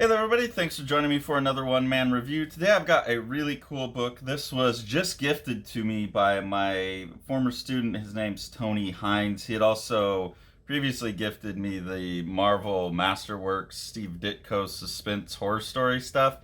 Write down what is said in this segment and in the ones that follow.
Hey there, everybody. Thanks for joining me for another one-man review. Today I've got a really cool book. This was just gifted to me by my former student. His name's Tony Hines. He had also previously gifted me the Marvel Masterworks Steve Ditko suspense horror story stuff.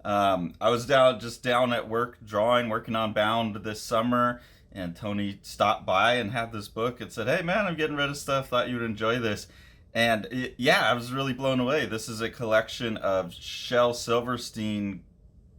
I was down at work working on Bound this summer, and Tony stopped by and had this book and said, "Hey man, I'm getting rid of stuff. Thought you'd enjoy this." And yeah, I was really blown away. This is a collection of Shel Silverstein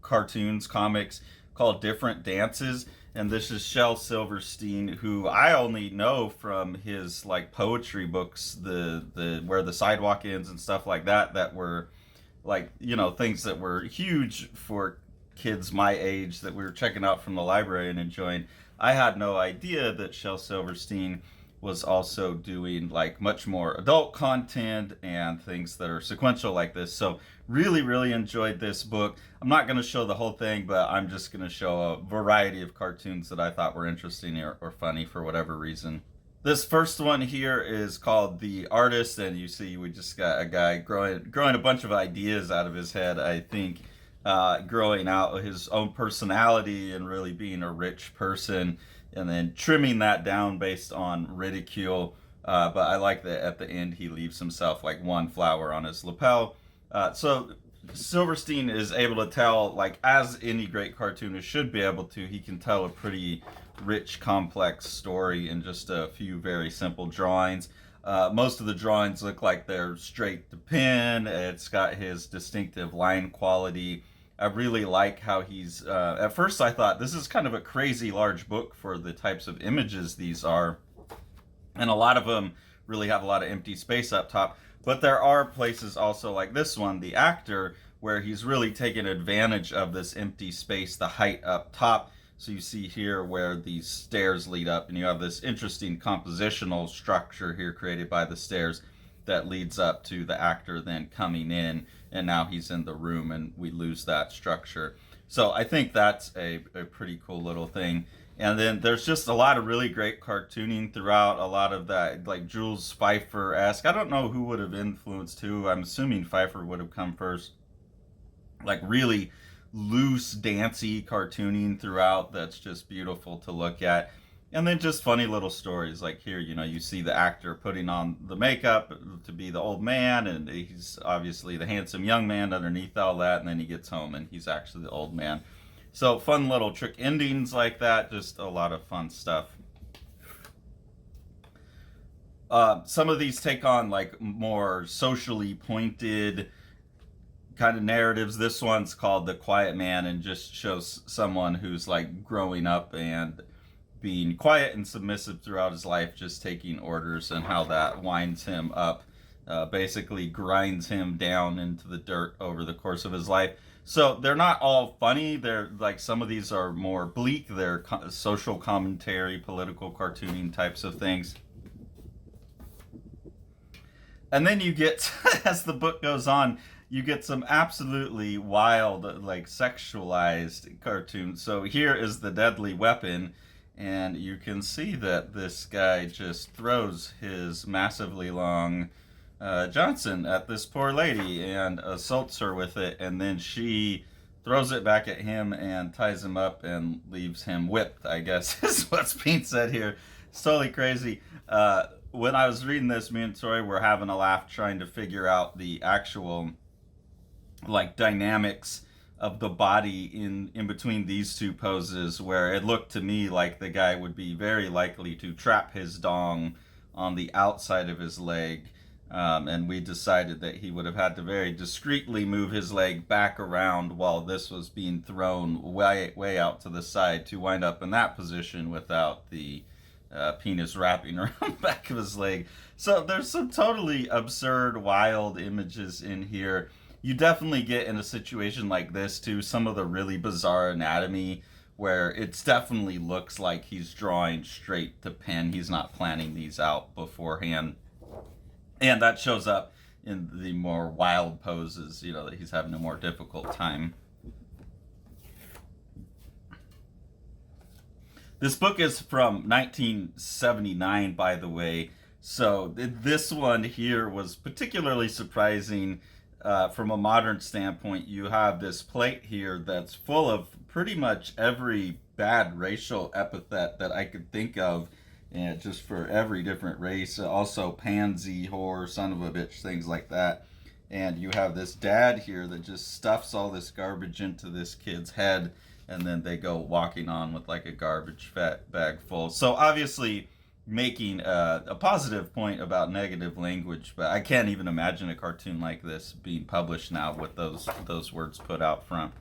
cartoons, comics called Different Dances. And this is Shel Silverstein, who I only know from his like poetry books, the Where the Sidewalk Ends and stuff like that, that were like, things that were huge for kids my age that we were checking out from the library and enjoying. I had no idea that Shel Silverstein was also doing like much more adult content and things that are sequential like this. So really enjoyed this book. I'm not going to show the whole thing, but I'm just going to show a variety of cartoons that I thought were interesting or funny for whatever reason. This first one here is called The Artist, and you see we just got a guy growing a bunch of ideas out of his head, I think, growing out his own personality and really being a rich person, and then trimming that down based on ridicule. But I like that at the end he leaves himself like one flower on his lapel. So Silverstein is able to tell, like as any great cartoonist should be able to, he can tell a pretty rich, complex story in just a few very simple drawings. Most of the drawings look like they're straight to pen. It's got his distinctive line quality. I really like how he's, at first I thought this is kind of a crazy large book for the types of images these are. And a lot of them really have a lot of empty space up top. But there are places also like this one, The Actor, where he's really taken advantage of this empty space, the height up top. So you see here where these stairs lead up, and you have this interesting compositional structure here created by the stairs that leads up to the actor then coming in, and now he's in the room and we lose that structure. So I think that's a pretty cool little thing. And then there's just a lot of really great cartooning throughout, a lot of that like Jules Pfeiffer-esque. I don't know who would have influenced who. I'm assuming Pfeiffer would have come first. Like really loose, dancey cartooning throughout that's just beautiful to look at. And then just funny little stories like here, you see the actor putting on the makeup to be the old man, and he's obviously the handsome young man underneath all that, and then he gets home and he's actually the old man. So fun little trick endings like that, just a lot of fun stuff. Some of these take on like more socially pointed kind of narratives. This one's called The Quiet Man and just shows someone who's like growing up and being quiet and submissive throughout his life, just taking orders, and how that winds him up, basically grinds him down into the dirt over the course of his life. So they're not all funny. They're like, some of these are more bleak. They're social commentary, political cartooning types of things. And then you get, as the book goes on, you get some absolutely wild, like sexualized cartoons. So here is The Deadly Weapon, and you can see that this guy just throws his massively long Johnson at this poor lady and assaults her with it, and then she throws it back at him and ties him up and leaves him whipped, I guess is what's being said here. It's totally crazy. When I was reading this, me and Tori were having a laugh trying to figure out the actual like dynamics of the body in between these two poses, where it looked to me like the guy would be very likely to trap his dong on the outside of his leg, and we decided that he would have had to very discreetly move his leg back around while this was being thrown way out to the side to wind up in that position without the penis wrapping around the back of his leg. So there's some totally absurd, wild images in here. You definitely get in a situation like this too, some of the really bizarre anatomy where it definitely looks like he's drawing straight to pen. He's not planning these out beforehand. And that shows up in the more wild poses, that he's having a more difficult time. This book is from 1979, by the way. So this one here was particularly surprising from a modern standpoint, you have this plate here that's full of pretty much every bad racial epithet that I could think of, and just for every different race. Also, pansy, whore, son of a bitch, things like that. And you have this dad here that just stuffs all this garbage into this kid's head, and then they go walking on with like a garbage bag full. So obviously making a positive point about negative language, but I can't even imagine a cartoon like this being published now with those words put out front.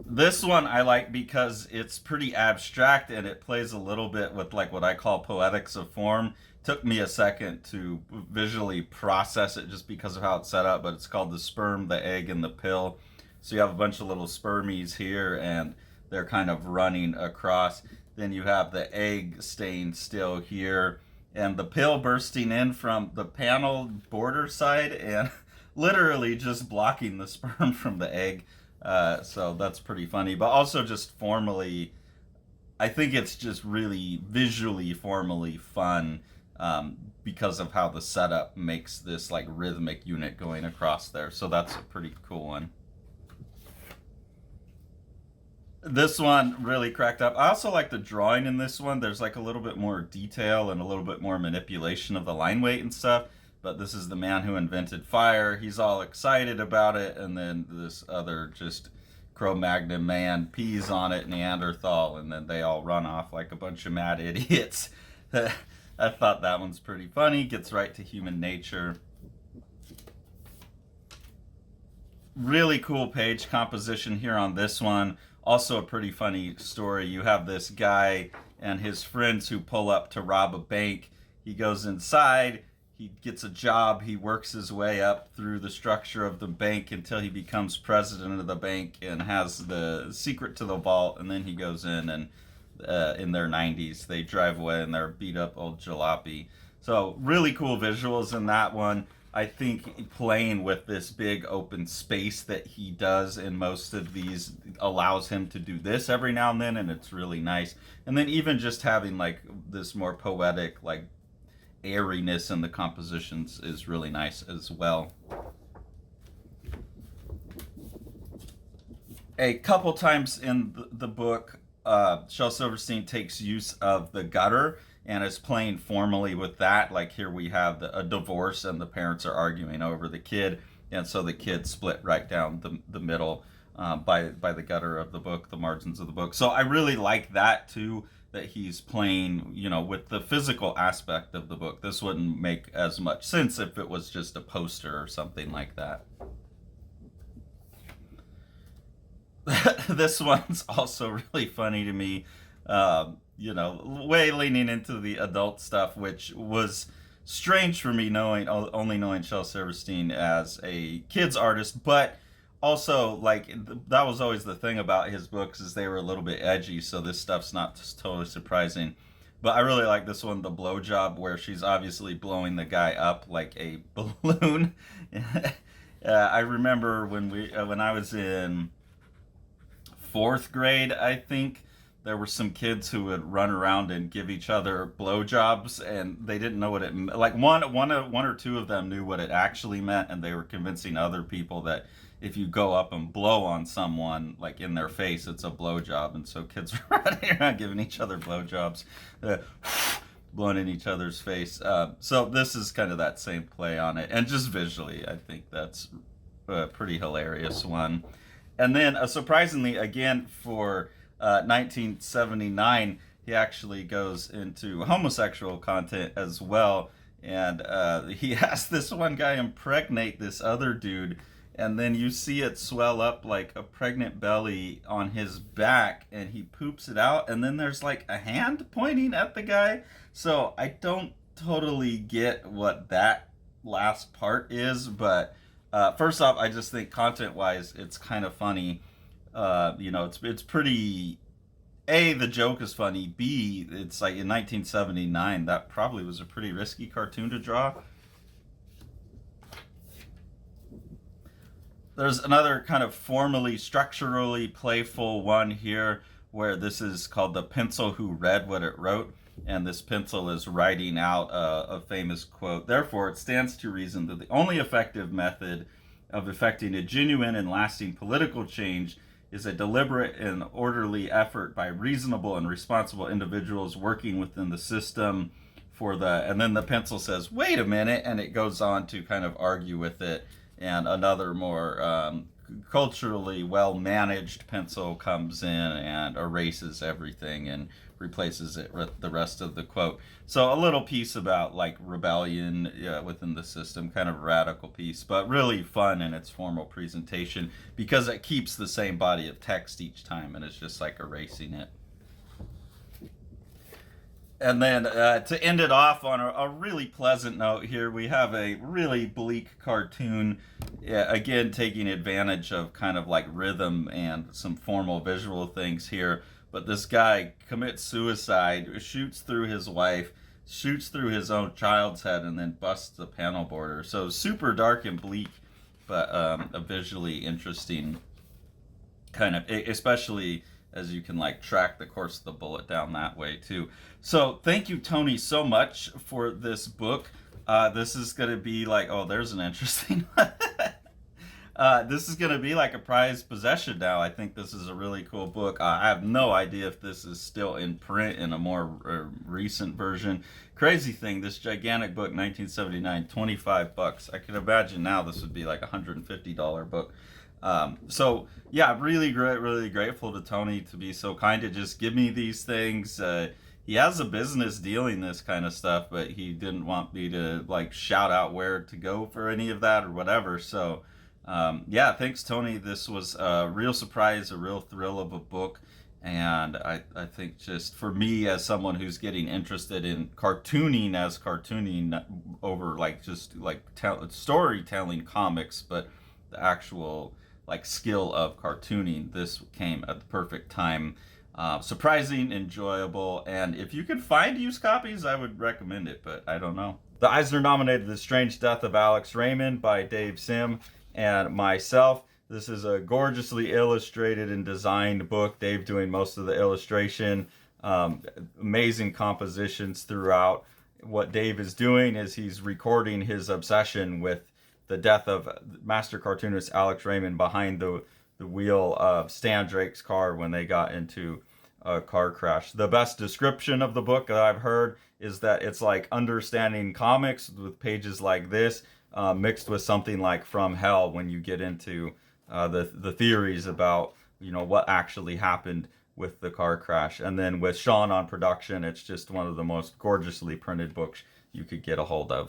This one I like because it's pretty abstract and it plays a little bit with like what I call poetics of form. Took me a second to visually process it just because of how it's set up, but it's called The Sperm, the Egg, and the Pill. So you have a bunch of little spermies here and they're kind of running across. Then you have the egg staying still here and the pill bursting in from the panel border side and literally just blocking the sperm from the egg. So that's pretty funny, but also just formally, I think it's just really visually, formally fun, because of how the setup makes this like rhythmic unit going across there. So that's a pretty cool one. This one really cracked up. I also like the drawing in this one. There's like a little bit more detail and a little bit more manipulation of the line weight and stuff. But this is the man who invented fire. He's all excited about it, and then this other just Cro-Magnon man pees on it, Neanderthal, and then they all run off like a bunch of mad idiots. I thought that one's pretty funny. Gets right to human nature. Really cool page composition here on this one. Also a pretty funny story. You have this guy and his friends who pull up to rob a bank. He goes inside, he gets a job, he works his way up through the structure of the bank until he becomes president of the bank and has the secret to the vault, and then he goes in and in their 90s they drive away in their beat up old jalopy. So really cool visuals in that one. I think playing with this big open space that he does in most of these allows him to do this every now and then, and it's really nice. And then even just having like this more poetic, like airiness in the compositions is really nice as well. A couple times in the book, Shel Silverstein takes use of the gutter and is playing formally with that. Like here we have a divorce and the parents are arguing over the kid, and so the kid split right down the middle by the gutter of the book, the margins of the book. So I really like that too, that he's playing, you know, with the physical aspect of the book. This wouldn't make as much sense if it was just a poster or something like that. This one's also really funny to me. You know, way leaning into the adult stuff, which was strange for me only knowing Shel Silverstein as a kids artist, but also like that was always the thing about his books, is they were a little bit edgy, so this stuff's not just totally surprising. But I really like this one, the blowjob, where she's obviously blowing the guy up like a balloon. I remember when I was in fourth grade, I think, there were some kids who would run around and give each other blowjobs, and they didn't know what it meant. Like one or two of them knew what it actually meant, and they were convincing other people that if you go up and blow on someone like in their face, it's a blowjob. And so kids were running around giving each other blowjobs, blowing in each other's face. So this is kind of that same play on it, and just visually, I think that's a pretty hilarious one. And then surprisingly, again for 1979, he actually goes into homosexual content as well, and he has this one guy impregnate this other dude, and then you see it swell up like a pregnant belly on his back, and he poops it out, and then there's like a hand pointing at the guy. So I don't totally get what that last part is, but first off, I just think content-wise, it's kind of funny. You know, it's pretty. A, the joke is funny. B, it's like in 1979, that probably was a pretty risky cartoon to draw. There's another kind of formally, structurally playful one here, where this is called The Pencil Who Read What It Wrote. and this pencil is writing out a famous quote. Therefore, it stands to reason that the only effective method of effecting a genuine and lasting political change is a deliberate and orderly effort by reasonable and responsible individuals working within the system for the, and then the pencil says, wait a minute, and it goes on to kind of argue with it, and another more culturally well-managed pencil comes in and erases everything and replaces it with the rest of the quote. So a little piece about like rebellion within the system, kind of radical piece, but really fun in its formal presentation because it keeps the same body of text each time and it's just like erasing it. And then to end it off on a really pleasant note here, we have a really bleak cartoon, again taking advantage of kind of like rhythm and some formal visual things here. But this guy commits suicide, shoots through his wife, shoots through his own child's head, and then busts the panel border. So super dark and bleak, but a visually interesting kind of, especially as you can like track the course of the bullet down that way too. So thank you, Tony, so much for this book. This is going to be like, oh, there's an interesting one. This is going to be like a prized possession now. I think this is a really cool book. I have no idea if this is still in print in a more recent version. Crazy thing, this gigantic book, 1979, $25. I can imagine now this would be like a $150 book. So yeah, really grateful to Tony to be so kind to just give me these things. He has a business dealing this kind of stuff, but he didn't want me to like shout out where to go for any of that or whatever. So yeah, thanks, Tony. This was a real surprise, a real thrill of a book. And I think just for me as someone who's getting interested in cartooning as cartooning over like just like storytelling comics, but the actual like skill of cartooning, this came at the perfect time. Surprising, enjoyable, and if you could find used copies, I would recommend it, but I don't know. The Eisner nominated The Strange Death of Alex Raymond by Dave Sim and myself. This is a gorgeously illustrated and designed book, Dave doing most of the illustration. Amazing compositions throughout. What Dave is doing is he's recording his obsession with the death of master cartoonist Alex Raymond behind the wheel of Stan Drake's car when they got into a car crash. The best description of the book that I've heard is that it's like understanding comics with pages like this mixed with something like From Hell when you get into the theories about, you know, what actually happened with the car crash. And then with Sean on production, it's just one of the most gorgeously printed books you could get a hold of.